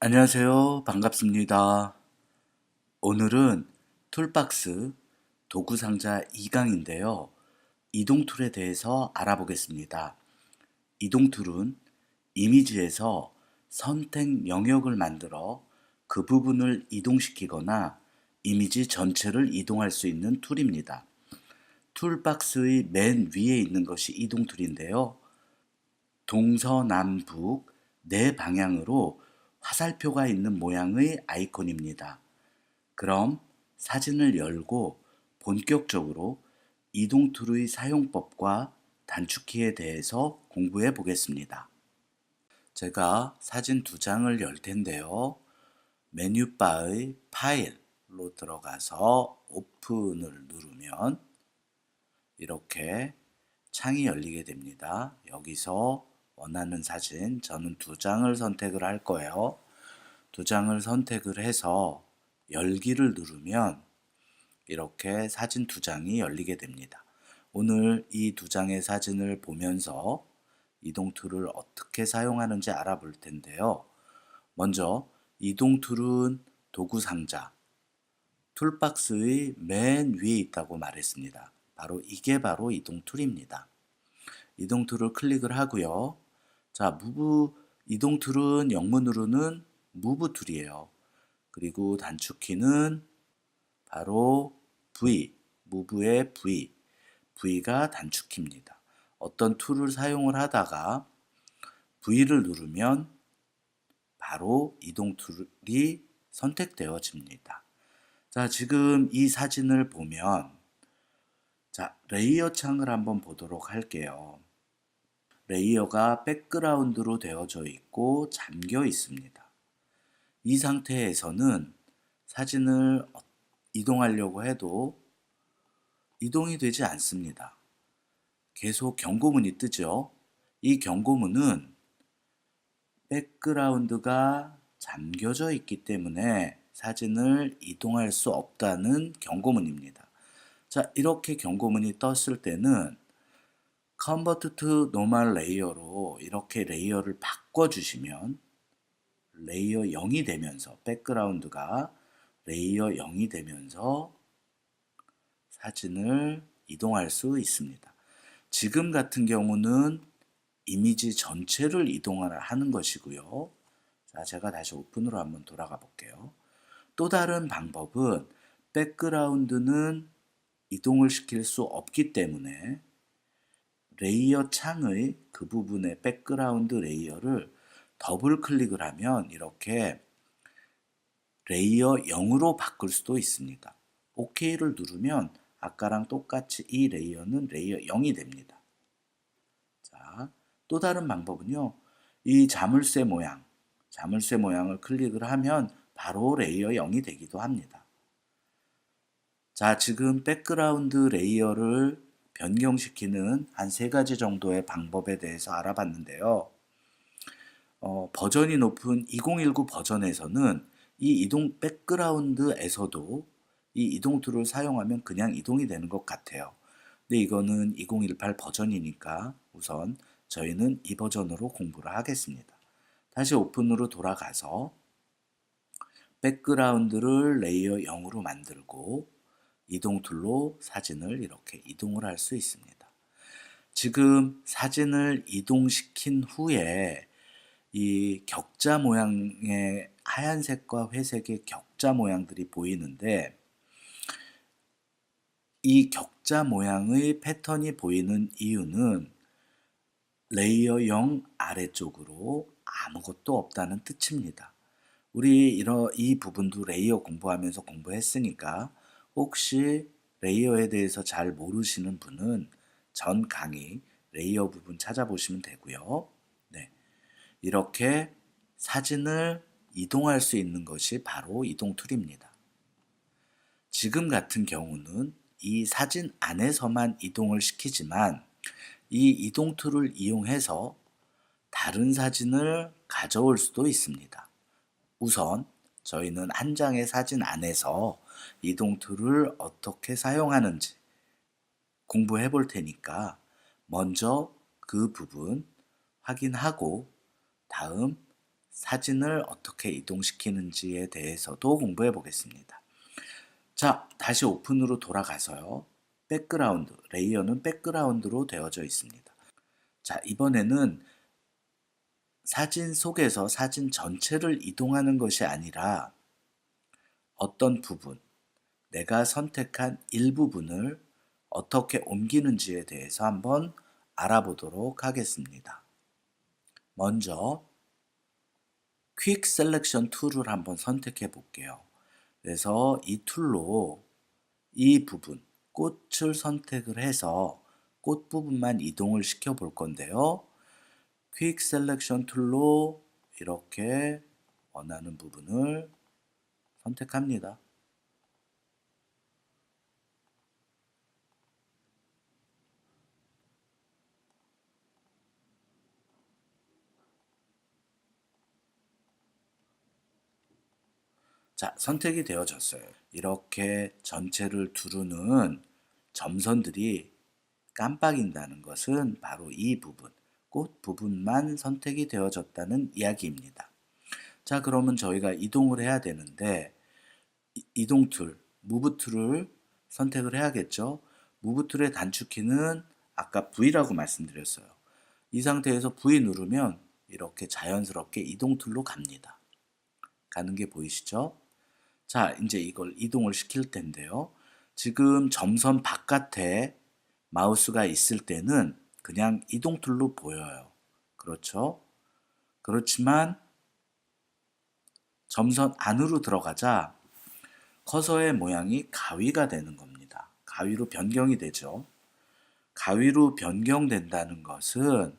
안녕하세요. 반갑습니다. 오늘은 툴박스 도구상자 2강인데요. 이동 툴에 대해서 알아보겠습니다. 이동 툴은 이미지에서 선택 영역을 만들어 그 부분을 이동시키거나 이미지 전체를 이동할 수 있는 툴입니다. 툴박스의 맨 위에 있는 것이 이동 툴인데요. 동서남북 네 방향으로 화살표가 있는 모양의 아이콘입니다. 그럼 사진을 열고 본격적으로 이동 툴의 사용법과 단축키에 대해서 공부해 보겠습니다. 제가 사진 두 장을 열 텐데요. 메뉴바의 파일로 들어가서 오픈을 누르면 이렇게 창이 열리게 됩니다. 여기서 원하는 사진, 저는 두 장을 선택을 할 거예요. 두 장을 선택을 해서 열기를 누르면 이렇게 사진 두 장이 열리게 됩니다. 오늘 이 두 장의 사진을 보면서 이동 툴을 어떻게 사용하는지 알아볼 텐데요. 먼저 이동 툴은 도구 상자, 툴박스의 맨 위에 있다고 말했습니다. 이게 바로 이동 툴입니다. 이동 툴을 클릭을 하고요. 자, 이동 툴은 영문으로는 무브 툴이에요. 그리고 단축키는 바로 V, 무브의 V, V가 단축키입니다. 어떤 툴을 사용을 하다가 V를 누르면 바로 이동 툴이 선택되어집니다. 자, 지금 이 사진을 보면 자, 레이어 창을 한번 보도록 할게요. 레이어가 백그라운드로 되어져 있고 잠겨 있습니다. 이 상태에서는 사진을 이동하려고 해도 이동이 되지 않습니다. 계속 경고문이 뜨죠. 이 경고문은 백그라운드가 잠겨져 있기 때문에 사진을 이동할 수 없다는 경고문입니다. 자, 이렇게 경고문이 떴을 때는 Convert to Normal Layer로 이렇게 레이어를 바꿔주시면 레이어 0이 되면서 백그라운드가 레이어 0이 되면서 사진을 이동할 수 있습니다. 지금 같은 경우는 이미지 전체를 이동하는 것이고요. 자, 제가 다시 오픈으로 한번 돌아가 볼게요. 또 다른 방법은 백그라운드는 이동을 시킬 수 없기 때문에 레이어 창의 그 부분의 백그라운드 레이어를 더블 클릭을 하면 이렇게 레이어 0으로 바꿀 수도 있습니다. OK를 누르면 아까랑 똑같이 이 레이어는 레이어 0이 됩니다. 자, 또 다른 방법은요. 이 자물쇠 모양을 클릭을 하면 바로 레이어 0이 되기도 합니다. 자, 지금 백그라운드 레이어를 변경시키는 한 세 가지 정도의 방법에 대해서 알아봤는데요. 버전이 높은 2019 버전에서는 이 이동 백그라운드에서도 이 이동 툴을 사용하면 그냥 이동이 되는 것 같아요. 근데 이거는 2018 버전이니까 우선 저희는 이 버전으로 공부를 하겠습니다. 다시 오픈으로 돌아가서 백그라운드를 레이어 0으로 만들고 이동 툴로 사진을 이렇게 이동을 할 수 있습니다. 지금 사진을 이동시킨 후에 이 격자 모양의 하얀색과 회색의 격자 모양들이 보이는데 이 격자 모양의 패턴이 보이는 이유는 레이어 0 아래쪽으로 아무것도 없다는 뜻입니다. 우리 이 부분도 레이어 공부하면서 공부했으니까 혹시 레이어에 대해서 잘 모르시는 분은 전 강의 레이어 부분 찾아보시면 되고요. 네, 이렇게 사진을 이동할 수 있는 것이 바로 이동 툴입니다. 지금 같은 경우는 이 사진 안에서만 이동을 시키지만 이 이동 툴을 이용해서 다른 사진을 가져올 수도 있습니다. 우선 저희는 한 장의 사진 안에서 이동 툴을 어떻게 사용하는지 공부해 볼 테니까 먼저 그 부분 확인하고 다음 사진을 어떻게 이동시키는지에 대해서도 공부해 보겠습니다. 자, 다시 오픈으로 돌아가서요. 백그라운드, 레이어는 백그라운드로 되어져 있습니다. 자, 이번에는 사진 속에서 사진 전체를 이동하는 것이 아니라 어떤 부분, 내가 선택한 일부분을 어떻게 옮기는지에 대해서 한번 알아보도록 하겠습니다. 먼저 퀵 셀렉션 툴을 한번 선택해 볼게요. 그래서 이 툴로 이 부분, 꽃을 선택을 해서 꽃 부분만 이동을 시켜 볼 건데요. 퀵 셀렉션 툴로 이렇게 원하는 부분을 선택합니다. 자, 선택이 되어졌어요. 이렇게 전체를 두르는 점선들이 깜빡인다는 것은 바로 이 부분, 꽃 부분만 선택이 되어졌다는 이야기입니다. 자, 그러면 저희가 이동을 해야 되는데 이동 툴, 무브 툴을 선택을 해야겠죠. 무브 툴의 단축키는 아까 V라고 말씀드렸어요. 이 상태에서 V 누르면 이렇게 자연스럽게 이동 툴로 갑니다. 가는 게 보이시죠? 자, 이제 이걸 이동을 시킬 텐데요. 지금 점선 바깥에 마우스가 있을 때는 그냥 이동 툴로 보여요. 그렇죠? 그렇지만 점선 안으로 들어가자 커서의 모양이 가위가 되는 겁니다. 가위로 변경이 되죠. 가위로 변경된다는 것은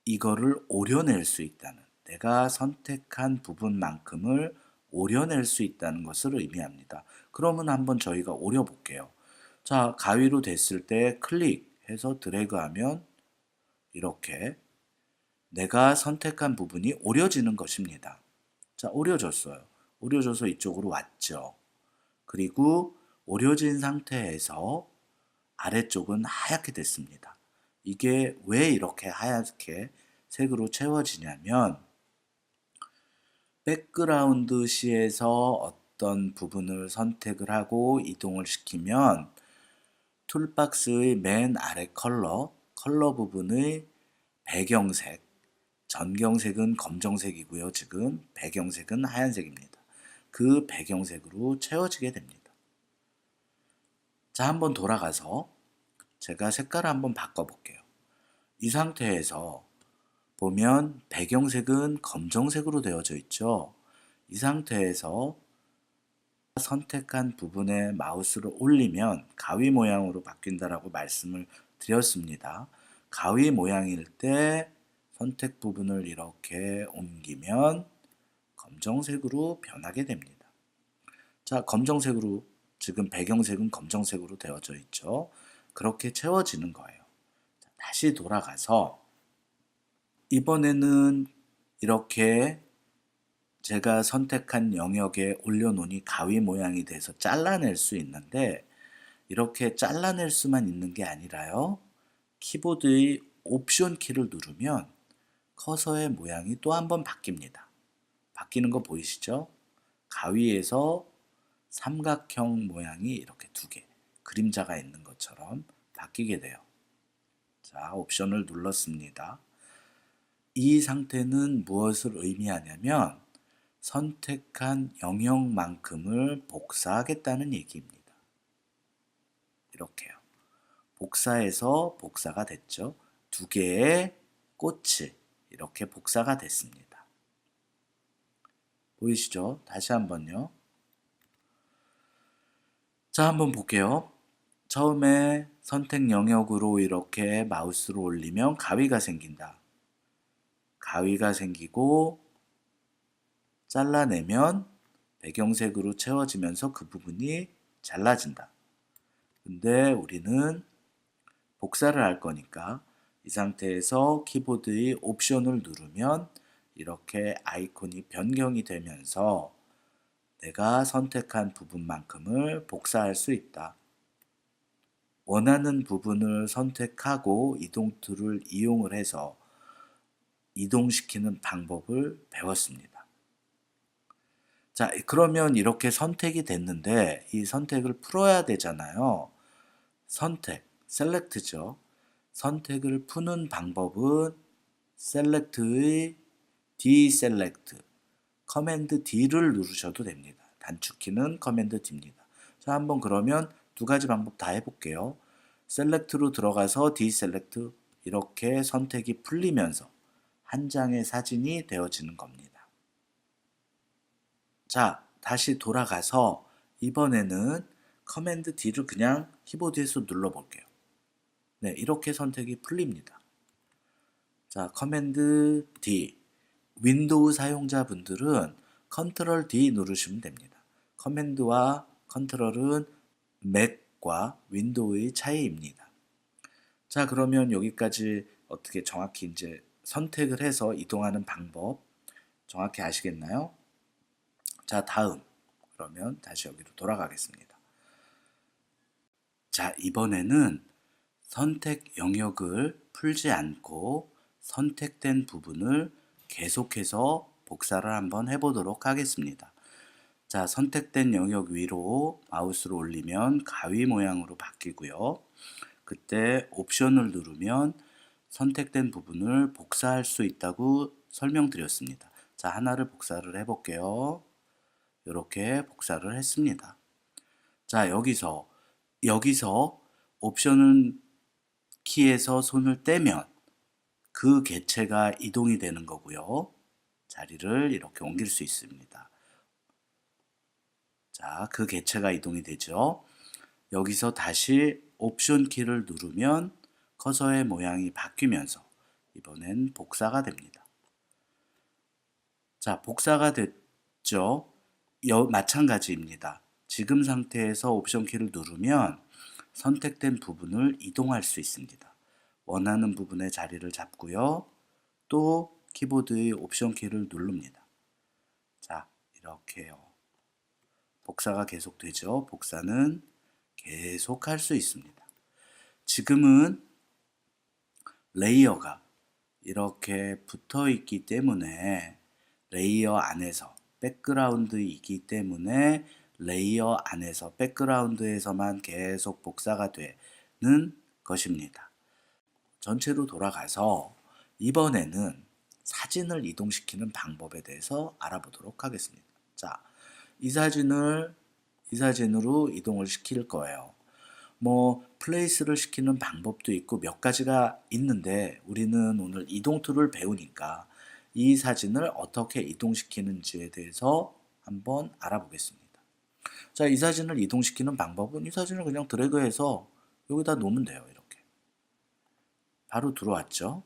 이거를 오려낼 수 있다는, 내가 선택한 부분만큼을 오려낼 수 있다는 것을 의미합니다. 그러면 한번 저희가 오려 볼게요. 자, 가위로 됐을 때 클릭해서 드래그하면 이렇게 내가 선택한 부분이 오려지는 것입니다. 자, 오려졌어요. 오려져서 이쪽으로 왔죠. 그리고 오려진 상태에서 아래쪽은 하얗게 됐습니다. 이게 왜 이렇게 하얗게 색으로 채워지냐면 백그라운드 시에서 어떤 부분을 선택을 하고 이동을 시키면 툴박스의 맨 아래 컬러 부분의 배경색, 전경색은 검정색이고요. 지금 배경색은 하얀색입니다. 그 배경색으로 채워지게 됩니다. 자, 한번 돌아가서 제가 색깔을 한번 바꿔볼게요. 이 상태에서 보면 배경색은 검정색으로 되어져 있죠. 이 상태에서 선택한 부분에 마우스를 올리면 가위 모양으로 바뀐다라고 말씀을 드렸습니다. 가위 모양일 때 선택 부분을 이렇게 옮기면 검정색으로 변하게 됩니다. 자, 검정색으로 지금 배경색은 검정색으로 되어져 있죠. 그렇게 채워지는 거예요. 자, 다시 돌아가서 이번에는 이렇게 제가 선택한 영역에 올려놓으니 가위 모양이 돼서 잘라낼 수 있는데 이렇게 잘라낼 수만 있는 게 아니라요. 키보드의 옵션 키를 누르면 커서의 모양이 또 한 번 바뀝니다. 바뀌는 거 보이시죠? 가위에서 삼각형 모양이 이렇게 두 개, 그림자가 있는 것처럼 바뀌게 돼요. 자, 옵션을 눌렀습니다. 이 상태는 무엇을 의미하냐면 선택한 영역만큼을 복사하겠다는 얘기입니다. 이렇게요. 복사해서 복사가 됐죠. 두 개의 꽃이 이렇게 복사가 됐습니다. 보이시죠? 다시 한번요. 자, 한번 볼게요. 처음에 선택 영역으로 이렇게 마우스를 올리면 가위가 생긴다. 가위가 생기고 잘라내면 배경색으로 채워지면서 그 부분이 잘라진다. 근데 우리는 복사를 할 거니까 이 상태에서 키보드의 옵션을 누르면 이렇게 아이콘이 변경이 되면서 내가 선택한 부분만큼을 복사할 수 있다. 원하는 부분을 선택하고 이동 툴을 이용을 해서 이동시키는 방법을 배웠습니다. 자, 그러면 이렇게 선택이 됐는데 이 선택을 풀어야 되잖아요. 선택, 셀렉트죠. 선택을 푸는 방법은 셀렉트의 디셀렉트, 커맨드 D를 누르셔도 됩니다. 단축키는 커맨드 D입니다. 자, 한번 그러면 두 가지 방법 다 해볼게요. 셀렉트로 들어가서 디셀렉트, 이렇게 선택이 풀리면서 한 장의 사진이 되어지는 겁니다. 자, 다시 돌아가서 이번에는 커맨드 D를 그냥 키보드에서 눌러볼게요. 네, 이렇게 선택이 풀립니다. 자, 커맨드 D. 윈도우 사용자분들은 컨트롤 D 누르시면 됩니다. 커맨드와 컨트롤은 맥과 윈도우의 차이입니다. 자, 그러면 여기까지 어떻게 정확히 이제 선택을 해서 이동하는 방법 정확히 아시겠나요? 자, 다음. 그러면 다시 여기로 돌아가겠습니다. 자, 이번에는 선택 영역을 풀지 않고 선택된 부분을 계속해서 복사를 한번 해보도록 하겠습니다. 자, 선택된 영역 위로 마우스를 올리면 가위 모양으로 바뀌고요. 그때 옵션을 누르면 선택된 부분을 복사할 수 있다고 설명드렸습니다. 자, 하나를 복사를 해볼게요. 이렇게 복사를 했습니다. 자, 여기서 옵션은 키에서 손을 떼면 그 개체가 이동이 되는 거고요. 자리를 이렇게 옮길 수 있습니다. 자, 그 개체가 이동이 되죠. 여기서 다시 옵션 키를 누르면 커서의 모양이 바뀌면서 이번엔 복사가 됩니다. 자, 복사가 됐죠. 마찬가지입니다. 지금 상태에서 옵션 키를 누르면 선택된 부분을 이동할 수 있습니다. 원하는 부분의 자리를 잡고요. 또 키보드의 옵션 키를 누릅니다. 자, 이렇게요. 복사가 계속되죠. 복사는 계속 할 수 있습니다. 지금은 레이어가 이렇게 붙어 있기 때문에 레이어 안에서 백그라운드이기 때문에 레이어 안에서 백그라운드에서만 계속 복사가 되는 것입니다. 전체로 돌아가서 이번에는 사진을 이동시키는 방법에 대해서 알아보도록 하겠습니다. 자, 이 사진으로 이동을 시킬 거예요. 플레이스를 시키는 방법도 있고 몇 가지가 있는데 우리는 오늘 이동 툴을 배우니까 이 사진을 어떻게 이동시키는지에 대해서 한번 알아보겠습니다. 자, 이 사진을 이동시키는 방법은 이 사진을 그냥 드래그해서 여기다 놓으면 돼요. 이렇게. 바로 들어왔죠?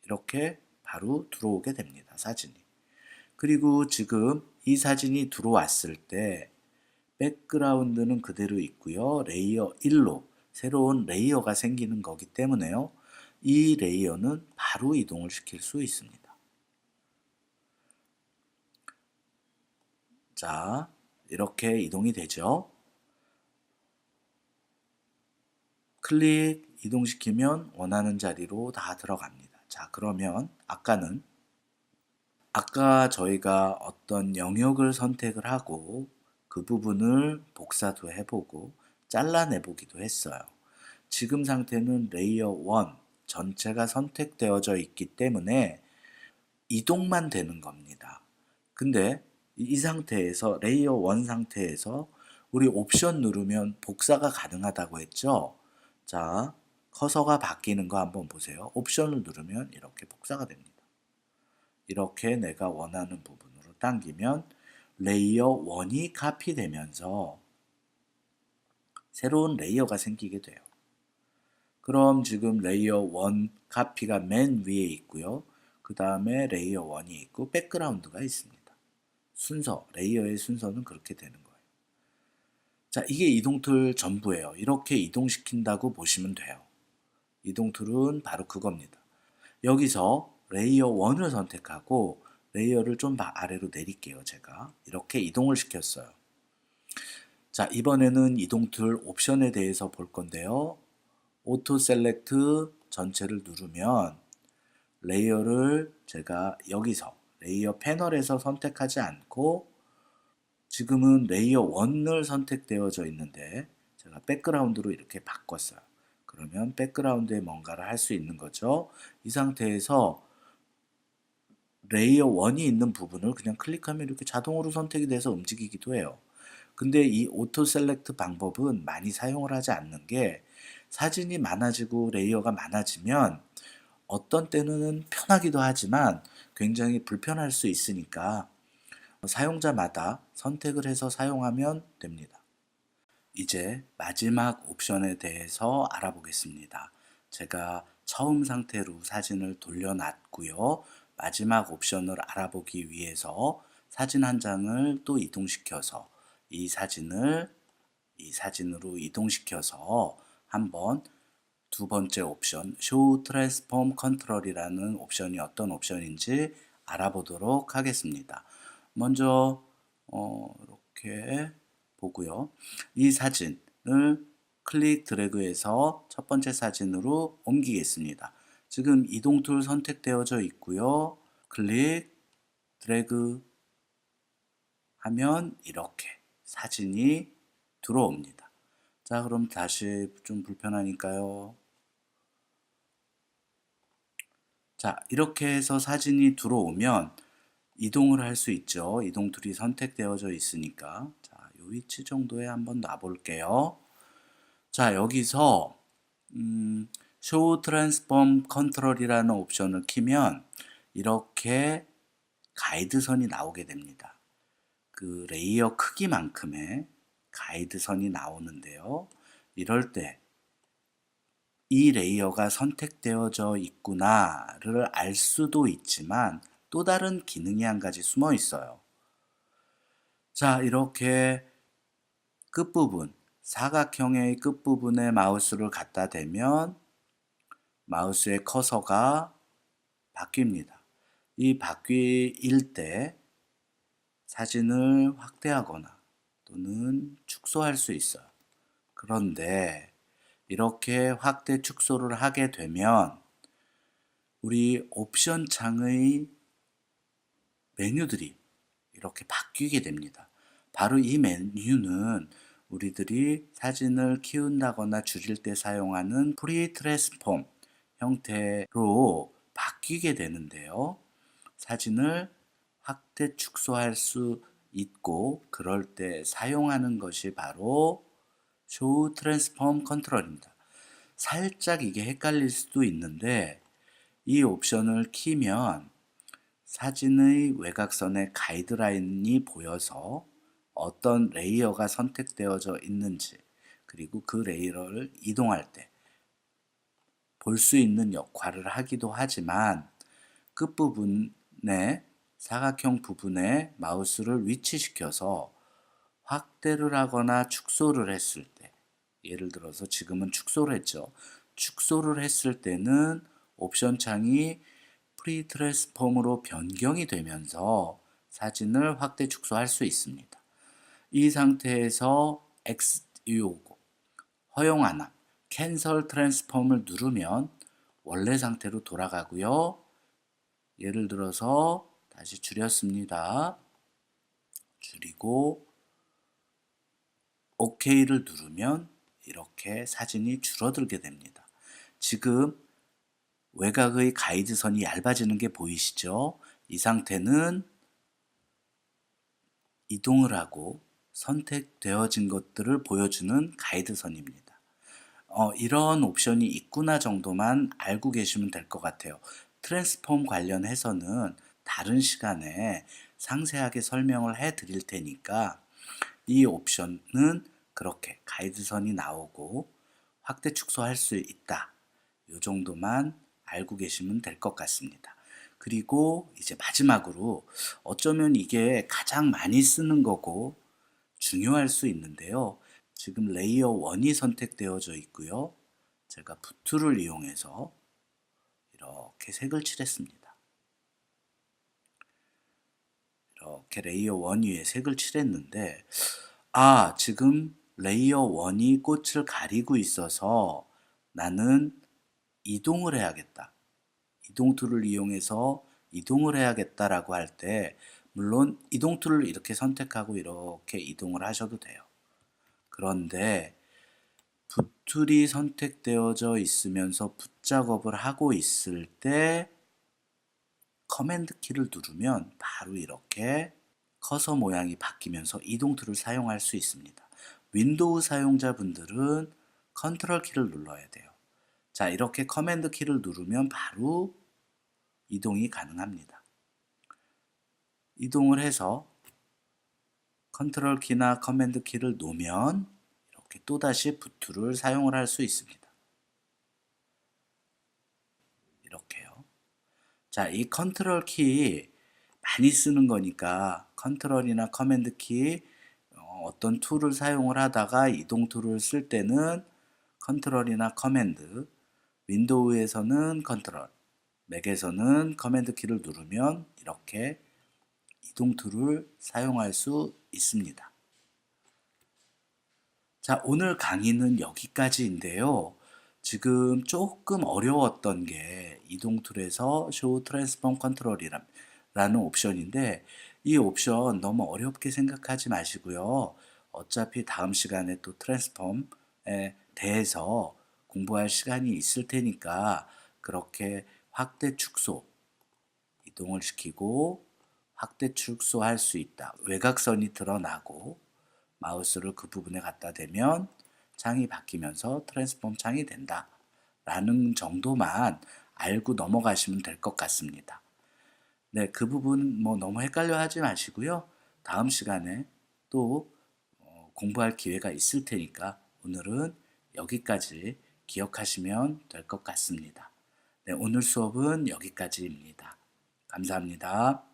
이렇게 바로 들어오게 됩니다. 사진이. 그리고 지금 이 사진이 들어왔을 때 백그라운드는 그대로 있고요. 레이어 1로 새로운 레이어가 생기는 거기 때문에요. 이 레이어는 바로 이동을 시킬 수 있습니다. 자, 이렇게 이동이 되죠. 클릭 이동시키면 원하는 자리로 다 들어갑니다. 자, 그러면 아까 저희가 어떤 영역을 선택을 하고 그 부분을 복사도 해보고 잘라내보기도 했어요. 지금 상태는 레이어 1 전체가 선택되어져 있기 때문에 이동만 되는 겁니다. 근데 이 상태에서 레이어 1 상태에서 우리 옵션 누르면 복사가 가능하다고 했죠. 자, 커서가 바뀌는 거 한번 보세요. 옵션을 누르면 이렇게 복사가 됩니다. 이렇게 내가 원하는 부분으로 당기면 레이어 1이 카피되면서 새로운 레이어가 생기게 돼요. 그럼 지금 레이어 1 카피가 맨 위에 있고요. 그 다음에 레이어 1이 있고 백그라운드가 있습니다. 레이어의 순서는 그렇게 되는 거예요. 자, 이게 이동 툴 전부예요. 이렇게 이동시킨다고 보시면 돼요. 이동 툴은 바로 그겁니다. 여기서 레이어 1을 선택하고 레이어를 좀 아래로 내릴게요. 제가 이렇게 이동을 시켰어요. 자, 이번에는 이동 툴 옵션에 대해서 볼 건데요. 오토 셀렉트 전체를 누르면 레이어를 제가 여기서 레이어 패널에서 선택하지 않고 지금은 레이어 1을 선택되어져 있는데 제가 백그라운드로 이렇게 바꿨어요. 그러면 백그라운드에 뭔가를 할 수 있는 거죠. 이 상태에서 레이어 1이 있는 부분을 그냥 클릭하면 이렇게 자동으로 선택이 돼서 움직이기도 해요. 근데 이 오토 셀렉트 방법은 많이 사용을 하지 않는 게 사진이 많아지고 레이어가 많아지면 어떤 때는 편하기도 하지만 굉장히 불편할 수 있으니까 사용자마다 선택을 해서 사용하면 됩니다. 이제 마지막 옵션에 대해서 알아보겠습니다. 제가 처음 상태로 사진을 돌려놨고요. 마지막 옵션을 알아보기 위해서 사진 한 장을 또 이동시켜서 이 사진을 이 사진으로 이동시켜서 한번 두 번째 옵션 Show Transform Control이라는 옵션이 어떤 옵션인지 알아보도록 하겠습니다. 먼저 이렇게 보고요. 이 사진을 클릭 드래그해서 첫 번째 사진으로 옮기겠습니다. 지금 이동 툴 선택되어져 있고요. 클릭 드래그 하면 이렇게 사진이 들어옵니다. 자, 그럼 다시 좀 불편하니까요. 자, 이렇게 해서 사진이 들어오면 이동을 할 수 있죠. 이동 툴이 선택되어져 있으니까. 자, 요 위치 정도에 한번 놔볼게요. 자, 여기서 Show Transform Control이라는 옵션을 키면 이렇게 가이드선이 나오게 됩니다. 그 레이어 크기만큼의 가이드선이 나오는데요. 이럴 때 이 레이어가 선택되어져 있구나를 알 수도 있지만 또 다른 기능이 한 가지 숨어 있어요. 자, 이렇게 끝부분, 사각형의 끝부분에 마우스를 갖다 대면 마우스의 커서가 바뀝니다. 이 바뀔 때 사진을 확대하거나 또는 축소할 수 있어요. 그런데 이렇게 확대 축소를 하게 되면 우리 옵션 창의 메뉴들이 이렇게 바뀌게 됩니다. 바로 이 메뉴는 우리들이 사진을 키운다거나 줄일 때 사용하는 프리 트랜스폼 형태로 바뀌게 되는데요. 사진을 확대 축소할 수 있고 그럴 때 사용하는 것이 바로 Show Transform Control입니다. 살짝 이게 헷갈릴 수도 있는데 이 옵션을 키면 사진의 외곽선에 가이드라인이 보여서 어떤 레이어가 선택되어져 있는지 그리고 그 레이어를 이동할 때 볼 수 있는 역할을 하기도 하지만 끝부분에 사각형 부분에 마우스를 위치시켜서 확대를 하거나 축소를 했을 때 예를 들어서 지금은 축소를 했죠. 축소를 했을 때는 옵션 창이 프리 트랜스폼으로 변경이 되면서 사진을 확대 축소할 수 있습니다. 이 상태에서 허용 안 함, 캔슬 트랜스폼을 누르면 원래 상태로 돌아가고요. 예를 들어서 다시 줄였습니다. 줄이고 OK를 누르면 이렇게 사진이 줄어들게 됩니다. 지금 외곽의 가이드선이 얇아지는 게 보이시죠? 이 상태는 이동을 하고 선택되어진 것들을 보여주는 가이드선입니다. 이런 옵션이 있구나 정도만 알고 계시면 될 것 같아요. 트랜스폼 관련해서는 다른 시간에 상세하게 설명을 해 드릴 테니까 이 옵션은 그렇게 가이드선이 나오고 확대 축소할 수 있다. 이 정도만 알고 계시면 될 것 같습니다. 그리고 이제 마지막으로 어쩌면 이게 가장 많이 쓰는 거고 중요할 수 있는데요. 지금 레이어 1이 선택되어져 있고요. 제가 붓툴을 이용해서 이렇게 색을 칠했습니다. 이렇게 레이어 1 위에 색을 칠했는데 지금 레이어 1이 꽃을 가리고 있어서 나는 이동을 해야겠다. 이동 툴을 이용해서 이동을 해야겠다라고 할 때 물론 이동 툴을 이렇게 선택하고 이렇게 이동을 하셔도 돼요. 그런데 붓툴이 선택되어져 있으면서 붓작업을 하고 있을 때 커맨드 키를 누르면 바로 이렇게 커서 모양이 바뀌면서 이동 툴을 사용할 수 있습니다. 윈도우 사용자분들은 컨트롤 키를 눌러야 돼요. 자, 이렇게 커맨드 키를 누르면 바로 이동이 가능합니다. 이동을 해서 컨트롤 키나 커맨드 키를 놓으면 이렇게 또다시 붓툴을 사용을 할 수 있습니다. 이렇게요. 자, 이 컨트롤 키 많이 쓰는 거니까 컨트롤이나 커맨드 키 어떤 툴을 사용을 하다가 이동 툴을 쓸 때는 컨트롤이나 커맨드, 윈도우에서는 컨트롤, 맥에서는 커맨드 키를 누르면 이렇게 이동 툴을 사용할 수 있습니다. 자, 오늘 강의는 여기까지인데요. 지금 조금 어려웠던 게 이동 툴에서 Show Transform Control이라는 옵션인데 이 옵션 너무 어렵게 생각하지 마시고요. 어차피 다음 시간에 또 트랜스폼에 대해서 공부할 시간이 있을 테니까 그렇게 확대 축소 이동을 시키고 확대 축소할 수 있다. 외곽선이 드러나고 마우스를 그 부분에 갖다 대면 창이 바뀌면서 트랜스폼 창이 된다. 라는 정도만 알고 넘어가시면 될 것 같습니다. 네, 그 부분 뭐 너무 헷갈려 하지 마시고요. 다음 시간에 또 공부할 기회가 있을 테니까 오늘은 여기까지 기억하시면 될 것 같습니다. 네, 오늘 수업은 여기까지입니다. 감사합니다.